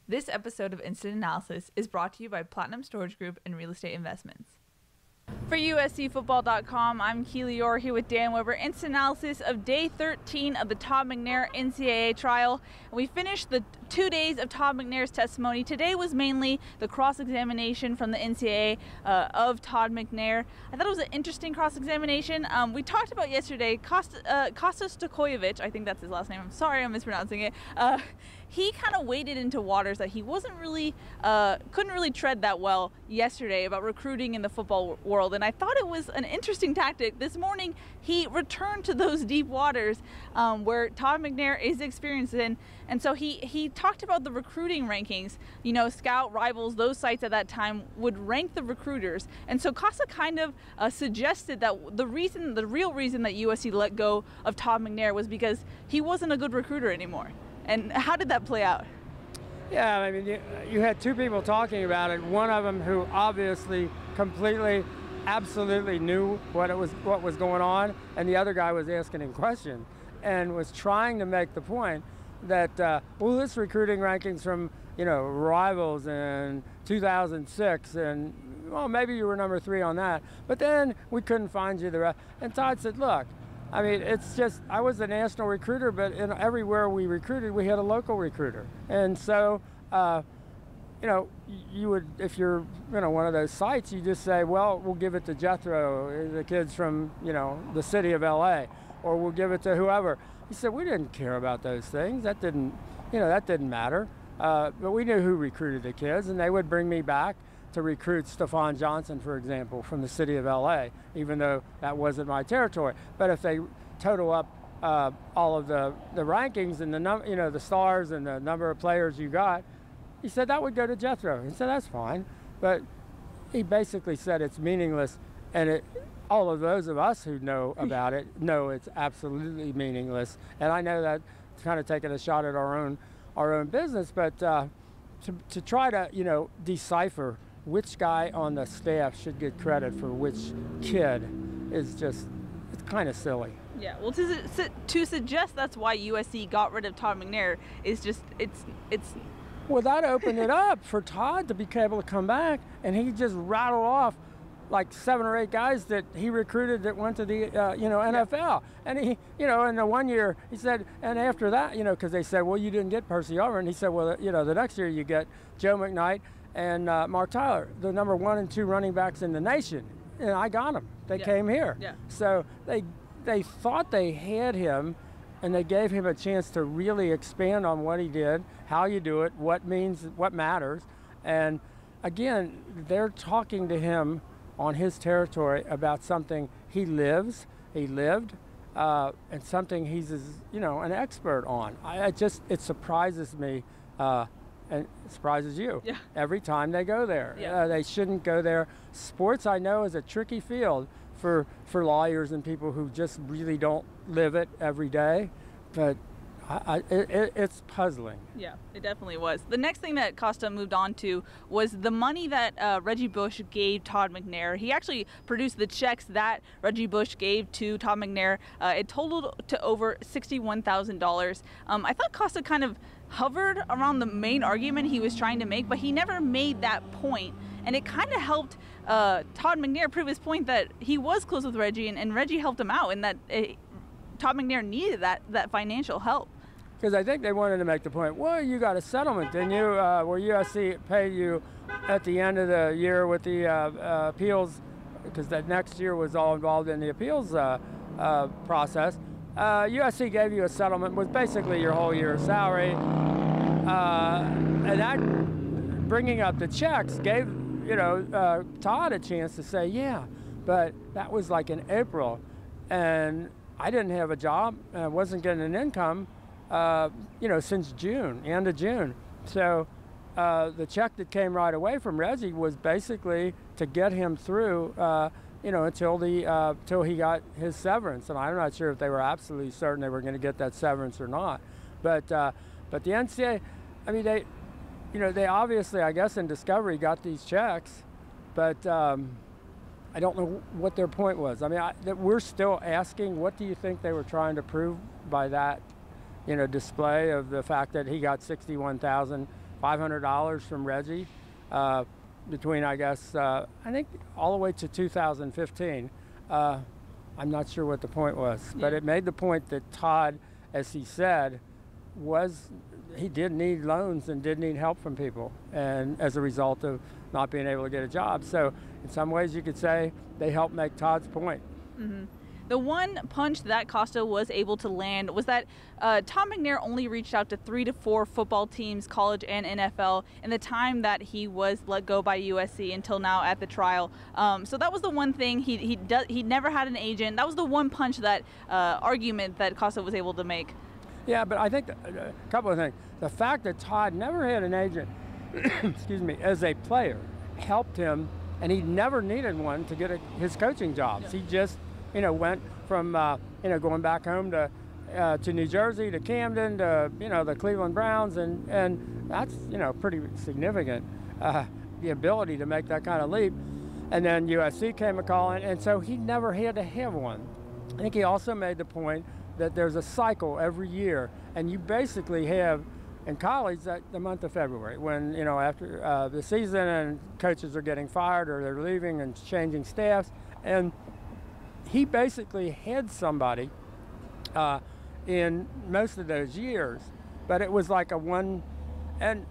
This episode of Instant Analysis is brought to you by Platinum Storage Group and Real Estate Investments. For USCFootball.com, I'm Keely Eure here with Dan Weber. Instant analysis of day 13 of the Todd McNair NCAA trial. We finished the 2 days of Todd McNair's testimony. Today was mainly the cross-examination from the NCAA of Todd McNair. I thought it was an interesting cross-examination. We talked about yesterday, Kosta Stojilkovic, I think that's his last name. I'm sorry I'm mispronouncing it. He kind of waded into waters that he wasn't really, couldn't really tread that well yesterday about recruiting in the football world. And I thought it was an interesting tactic. This morning, he returned to those deep waters where Todd McNair is experienced in. And so he talked about the recruiting rankings. You know, Scout, Rivals, those sites at that time would rank the recruiters. And so Kosta kind of suggested that the real reason that USC let go of Todd McNair was because he wasn't a good recruiter anymore. And how did that play out? Yeah, I mean, you had two people talking about it. One of them who obviously completely, absolutely knew what was going on, and the other guy was asking him questions and was trying to make the point that, well, this recruiting rankings from, Rivals in 2006, and, well, maybe you were number 3 on that, but then we couldn't find you the rest. And Todd said, look, I mean, it's just, I was a national recruiter, but everywhere we recruited, we had a local recruiter. And so, you would, if you're, one of those sites, you just say, well, we'll give it to Jethro, the kids from, the city of LA, or we'll give it to whoever. He said, we didn't care about those things. That didn't matter. But we knew who recruited the kids, and they would bring me back to recruit Stephon Johnson, for example, from the city of LA, even though that wasn't my territory. But if they total up all of the rankings and the stars and the number of players you got, he said that would go to Jethro. He said that's fine, but he basically said it's meaningless, and all of those of us who know about it know it's absolutely meaningless. And I know that kind of taking a shot at our own business, but to try to decipher which guy on the staff should get credit for which kid is just, it's kind of silly. Yeah, well, to suggest that's why USC got rid of Todd McNair is just, it's. Well, that opened it up for Todd to be able to come back, and he just rattled off like 7 or 8 guys that he recruited that went to the, NFL. And he, in the one year, he said, and after that, because they said, well, you didn't get Percy Over, and he said, well, the next year you get Joe McKnight and Mark Tyler, the number 1 and 2 running backs in the nation. And I got them. They came here. Yeah. So they thought they had him, and they gave him a chance to really expand on what he did, how you do it, what matters. And again, they're talking to him on his territory about something he lived, and something he's an expert on. It surprises me. And it surprises you every time they go there. Yeah. They shouldn't go there. Sports, I know, is a tricky field for lawyers and people who just really don't live it every day, but it's puzzling. Yeah, it definitely was. The next thing that Kosta moved on to was the money that Reggie Bush gave Todd McNair. He actually produced the checks that Reggie Bush gave to Todd McNair. It totaled to over $61,000. I thought Kosta kind of hovered around the main argument he was trying to make, but he never made that point. And it kind of helped Todd McNair prove his point that he was close with Reggie, and Reggie helped him out, and that Todd McNair needed that financial help. Because I think they wanted to make the point, well, you got a settlement, didn't you, where USC paid you at the end of the year with the appeals, because that next year was all involved in the appeals process. USC gave you a settlement with basically your whole year's salary, and that, bringing up the checks, gave Todd a chance to say, yeah, but that was like in April, and I didn't have a job, and I wasn't getting an income, since June, end of June. So the check that came right away from Reggie was basically to get him through, until he got his severance. And I'm not sure if they were absolutely certain they were going to get that severance or not. But the NCAA, I mean, they obviously, I guess, in discovery got these checks, but I don't know what their point was. I mean, we're still asking, what do you think they were trying to prove by that, display of the fact that he got $61,000 $500 from Reggie between, I guess, I think all the way to 2015. I'm not sure what the point was, but it made the point that Todd, as he said, he did need loans and did need help from people, and as a result of not being able to get a job. So in some ways you could say they helped make Todd's point. Mm-hmm. The one punch that Kosta was able to land was that Todd McNair only reached out to 3 to 4 football teams, college and NFL, in the time that he was let go by USC until now at the trial. So that was the one thing. He never had an agent. That was the one punch, that argument that Kosta was able to make. Yeah, but I think a couple of things. The fact that Todd never had an agent, excuse me, as a player, helped him, and he never needed one to get his coaching jobs. Yeah. He just, went from, going back home to New Jersey, to Camden, to, the Cleveland Browns, and that's, pretty significant, the ability to make that kind of leap. And then USC came a-calling, and so he never had to have one. I think he also made the point that there's a cycle every year, and you basically have in college that the month of February, when after the season and coaches are getting fired or they're leaving and changing staffs, and he basically had somebody in most of those years, but it was like a one, and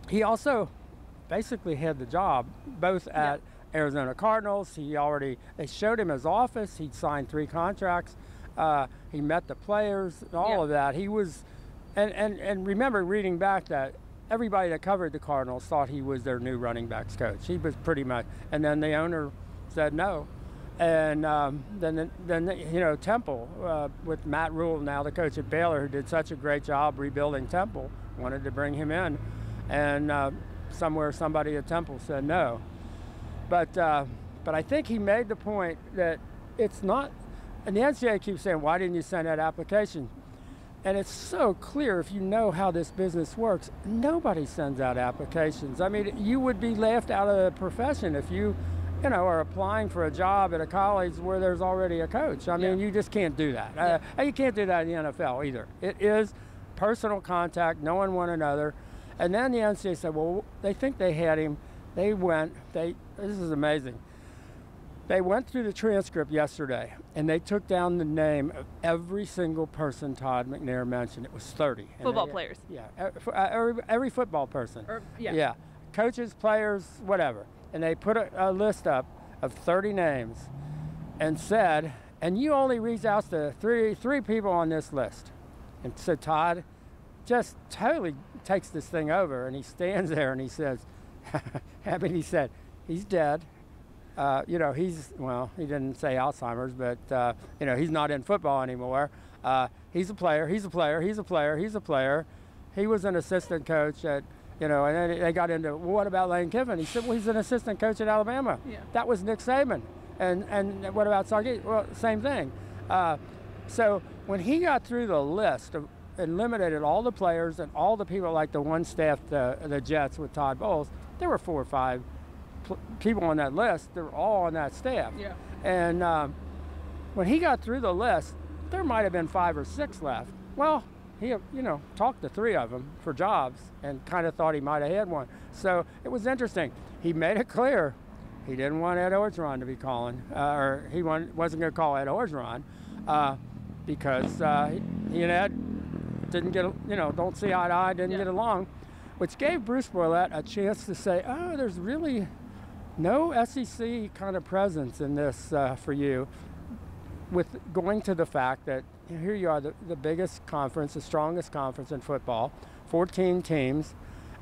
he also basically had the job both at Arizona Cardinals. They showed him his office. He'd signed 3 contracts. He met the players, all of that. He was, and remember reading back that everybody that covered the Cardinals thought he was their new running backs coach. He was pretty much, and then the owner said no. And then Temple, with Matt Rule, now the coach at Baylor, who did such a great job rebuilding Temple, wanted to bring him in. And somebody at Temple said no. But I think he made the point that it's not, and the NCAA keeps saying, why didn't you send that application? And it's so clear, if you know how this business works, nobody sends out applications. I mean, you would be laughed out of the profession if you are applying for a job at a college where there's already a coach. I mean, you just can't do that. You can't do that in the NFL either. It is personal contact, knowing one another. And then the NCAA said, well, they think they had him. This is amazing. They went through the transcript yesterday, and they took down the name of every single person Todd McNair mentioned. It was 30. Football players. Yeah, every football person. Yeah. Coaches, players, whatever. And they put a list up of 30 names and said, and you only reach out to three people on this list. And so Todd just totally takes this thing over, and he stands there and he says, he said, he's dead. He didn't say Alzheimer's, but, he's not in football anymore. He's a player. He was an assistant coach at, and then they got into, well, what about Lane Kiffin? He said, well, he's an assistant coach at Alabama. Yeah. That was Nick Saban. And what about Sarkis? Well, same thing. So when he got through the list of, eliminated all the players and all the people like the one staff, the Jets with Todd Bowles, there were 4 or 5 people on that list. They were all on that staff. Yeah. And when he got through the list, there might have been 5 or 6 left. Well, he, talked to 3 of them for jobs and kind of thought he might have had one. So it was interesting. He made it clear he didn't want Ed Orgeron to be calling, or he wasn't going to call Ed Orgeron because he and Ed didn't get, don't see eye to eye, didn't get along, which gave Bruce Boilett a chance to say, oh, there's really no SEC kind of presence in this for you, with going to the fact that here you are, the biggest conference, the strongest conference in football, 14 teams,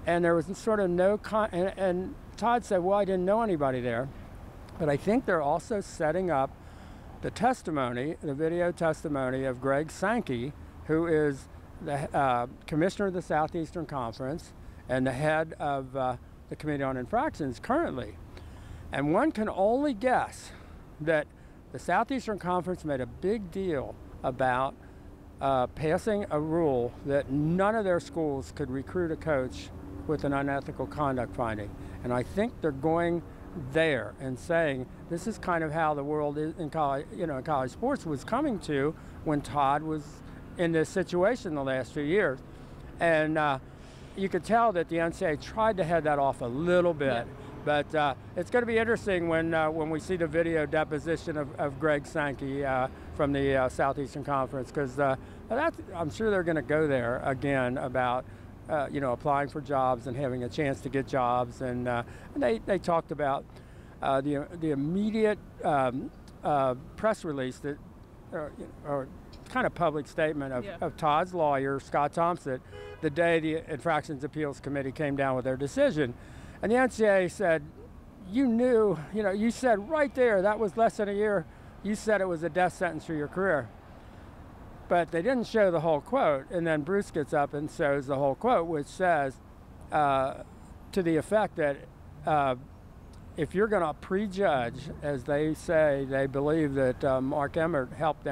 and there was sort of no, and Todd said, well, I didn't know anybody there. But I think they're also setting up the testimony, the video testimony of Greg Sankey, who is the commissioner of the Southeastern Conference and the head of the Committee on Infractions currently. And one can only guess that the Southeastern Conference made a big deal about passing a rule that none of their schools could recruit a coach with an unethical conduct finding. And I think they're going there and saying this is kind of how the world is in college, in college sports was coming to when Todd was in this situation the last few years. And you could tell that the NCAA tried to head that off a little bit. But it's going to be interesting when we see the video deposition of Greg Sankey from the Southeastern Conference, because I'm sure they're going to go there again about applying for jobs and having a chance to get jobs, and they talked about the immediate press release that or kind of public statement of Todd's lawyer, Scott Thompson, the day the Infractions Appeals Committee came down with their decision. And the NCAA said, you said right there, that was less than a year, you said it was a death sentence for your career. But they didn't show the whole quote. And then Bruce gets up and shows the whole quote, which says, to the effect that if you're going to prejudge, as they say, they believe that Mark Emmert helped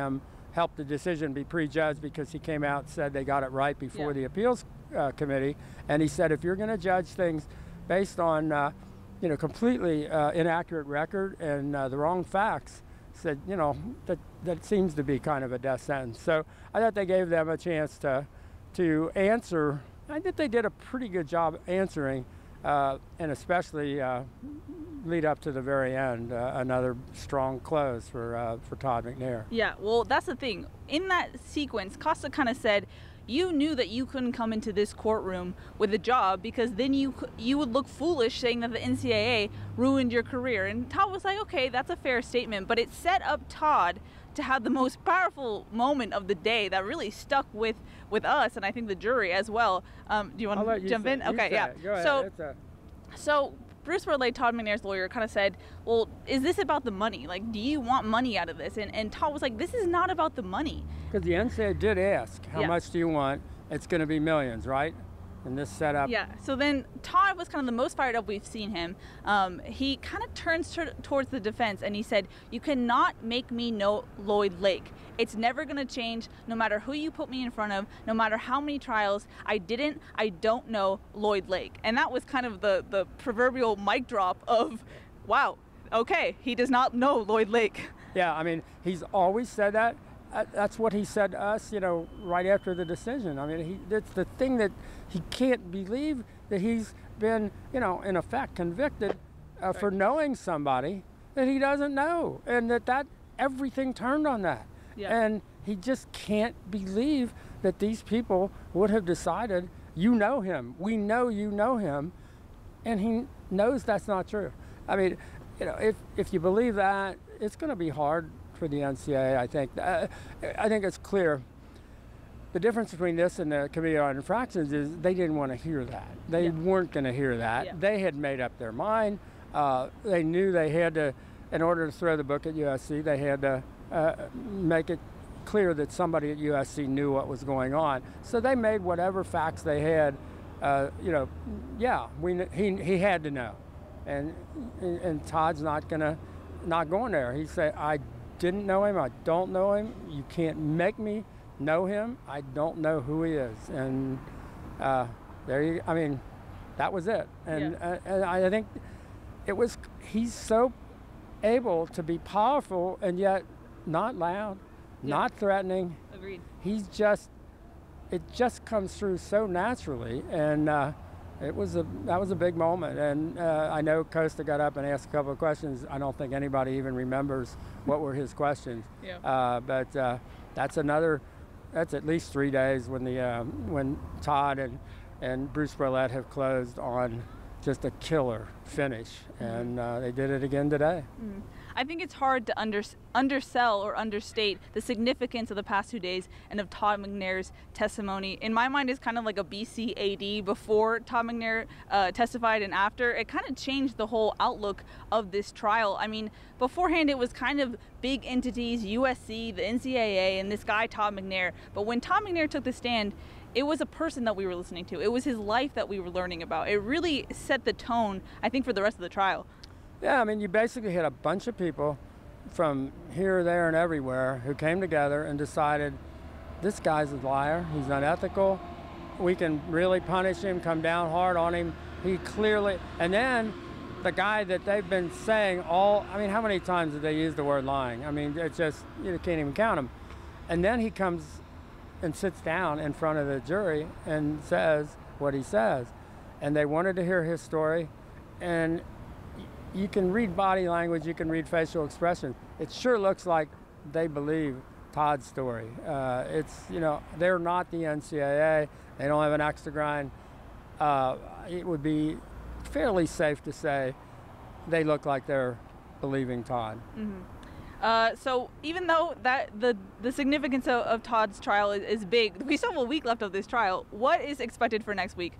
the decision be prejudged because he came out and said they got it right before the appeals committee. And he said, if you're going to judge things based on completely inaccurate record and the wrong facts, said that seems to be kind of a death sentence. So I thought they gave them a chance to answer. I think they did a pretty good job answering, and especially lead up to the very end, another strong close for Todd McNair. Yeah, well, that's the thing. In that sequence, Kosta kind of said, you knew that you couldn't come into this courtroom with a job because then you would look foolish saying that the NCAA ruined your career. And Todd was like, okay, that's a fair statement, but it set up Todd to have the most powerful moment of the day that really stuck with us, and I think the jury as well. Do you want to jump in? Okay, yeah. Go ahead. So Bruce Burley, Todd McNair's lawyer, kind of said, well, is this about the money? Like, do you want money out of this? And Todd was like, this is not about the money. Because the NCAA did ask, how much do you want? It's going to be millions, right? And this setup. Yeah, so then Todd was kind of the most fired up we've seen him. He kind of turns towards the defense and he said, you cannot make me know Lloyd Lake. It's never going to change no matter who you put me in front of, no matter how many trials. I don't know Lloyd Lake. And that was kind of the proverbial mic drop of, wow, okay, he does not know Lloyd Lake. Yeah, I mean, he's always said that. That's what he said to us, right after the decision. I mean, it's the thing that he can't believe that he's been, in effect convicted for knowing somebody that he doesn't know, and that everything turned on that. Yeah. And he just can't believe that these people would have decided, you know him, we know you know him, and he knows that's not true. I mean, if you believe that, it's going to be hard for the NCAA, I think. I think it's clear. The difference between this and the Committee on Infractions is they didn't want to hear that. They weren't going to hear that. Yeah. They had made up their mind. They knew they had to, in order to throw the book at USC, they had to make it clear that somebody at USC knew what was going on. So they made whatever facts they had, he had to know. And Todd's not going there. He said, I didn't know him, I don't know him, you can't make me know him, I don't know who he is. And that was it. And I think he's so able to be powerful and yet not loud, not threatening. Agreed. It just comes through so naturally, and that was a big moment. And I know Kosta got up and asked a couple of questions. I don't think anybody even remembers what were his questions. Yeah. But that's at least 3 days when Todd and Bruce Burlett have closed on just a killer finish, and they did it again today. Mm-hmm. I think it's hard to undersell or understate the significance of the past 2 days and of Todd McNair's testimony. In my mind, it's kind of like a BCAD before Todd McNair testified and after. It kind of changed the whole outlook of this trial. I mean, beforehand it was kind of big entities, USC, the NCAA, and this guy Todd McNair. But when Todd McNair took the stand, it was a person that we were listening to. It was his life that we were learning about. It really set the tone, I think, for the rest of the trial. Yeah, I mean, you basically had a bunch of people from here, there, and everywhere who came together and decided, this guy's a liar, he's unethical, we can really punish him, come down hard on him. He clearly, and then the guy that they've been saying how many times did they use the word lying? I mean, it's just, you can't even count them. And then he comes and sits down in front of the jury and says, what he says. And they wanted to hear his story. And you can read body language, you can read facial expression. It sure looks like they believe Todd's story. It's, you know, they're not the NCAA. They don't have an axe to grind. It would be fairly safe to say they look like they're believing Todd. Mm-hmm. So even though that the significance of Todd's trial is big, we still have a week left of this trial. What is expected for next week?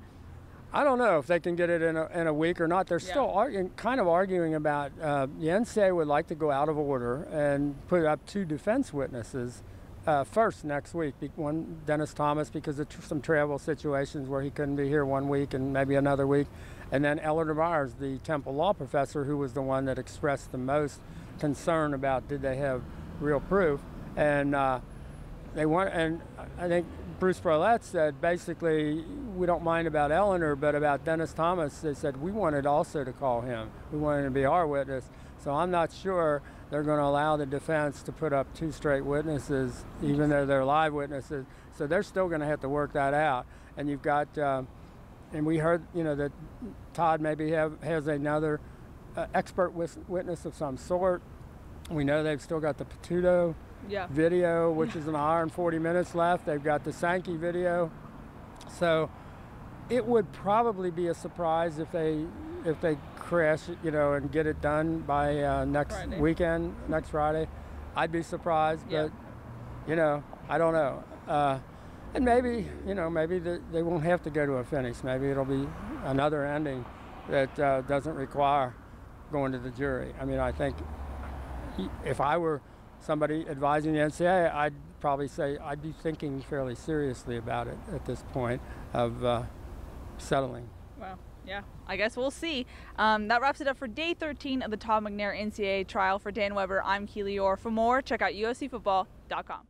I don't know if they can get it in a week or not. They're still kind of arguing about the NCAA would like to go out of order and put up 2 defense witnesses first next week. One, Dennis Thomas, because of some travel situations where he couldn't be here 1 week and maybe another week. And then Eleanor Myers, the Temple law professor, who was the one that expressed the most concern about did they have real proof. And they want, and I think Bruce Brolette said basically we don't mind about Eleanor, but about Dennis Thomas, they said we wanted also to call him. We wanted to be our witness. So I'm not sure they're going to allow the defense to put up 2 straight witnesses, even though they're live witnesses. So they're still going to have to work that out. And you've got, and we heard, you know, that Todd maybe has another expert witness of some sort. We know they've still got the Patuto video, which is an hour and 40 minutes left. They've got the Sankey video. So it would probably be a surprise if they crash, you know, and get it done by next weekend, next Friday. I'd be surprised, but you know, I don't know. And maybe, you know, maybe they won't have to go to a finish. Maybe it'll be another ending that doesn't require going to the jury. I mean, I think if I were somebody advising the NCAA, I'd probably say I'd be thinking fairly seriously about it at this point of settling. Wow. Yeah, I guess we'll see. That wraps it up for day 13 of the Todd McNair NCAA trial. For Dan Weber, I'm Keely Eure. For more, check out uscfootball.com.